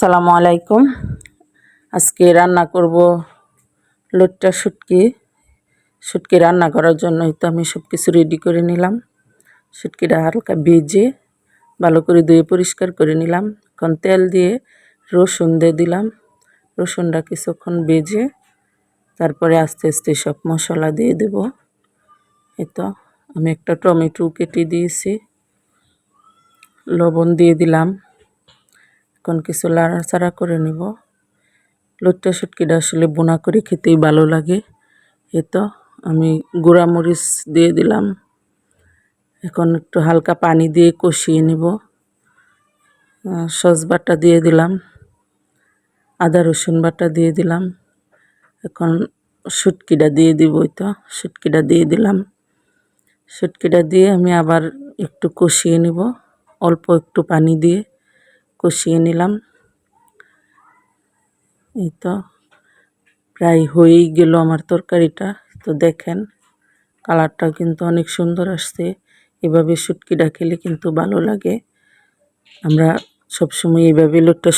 আসসালামু আলাইকুম। আজকে রান্না করব লইট্টা শুটকি। শুটকি রান্না করার জন্যই তো আমি সব কিছু রেডি করে নিলাম। শুটকিটা হালকা ভেজে ভালো করে ধুয়ে পরিষ্কার করে নিলাম। এখন তেল দিয়ে রসুন দিয়ে দিলাম। রসুনটা কিছুক্ষণ ভেজে তারপরে আস্তে আস্তে সব মশলা দিয়ে দেব। এই তো আমি একটা টমেটো কেটে দিয়েছি, লবণ দিয়ে দিলাম। এখন কিছু নাড়াচাড়া করে নিব। লইট্টা শুটকিটা আসলে বোনা করে খেতেই ভালো লাগে। এই তো আমি গুঁড়া মরিচ দিয়ে দিলাম। এখন একটু হালকা পানি দিয়ে কষিয়ে নিব। সস বাটা দিয়ে দিলাম, আদা রসুন বাটা দিয়ে দিলাম। এখন শুটকিটা দিয়ে দিব। এই তো শুটকিটা দিয়ে দিলাম। শুটকিটা দিয়ে আমি আবার একটু কষিয়ে নিব, অল্প একটু পানি দিয়ে কষিয়ে নিলাম। এই তো প্রায় হয়েই গেল আমার তরকারিটা। তো দেখেন কালারটাও কিন্তু অনেক সুন্দর আসছে। এভাবে শুটকিটা খেলে কিন্তু ভালো লাগে। আমরা সবসময় এইভাবে লইট্টা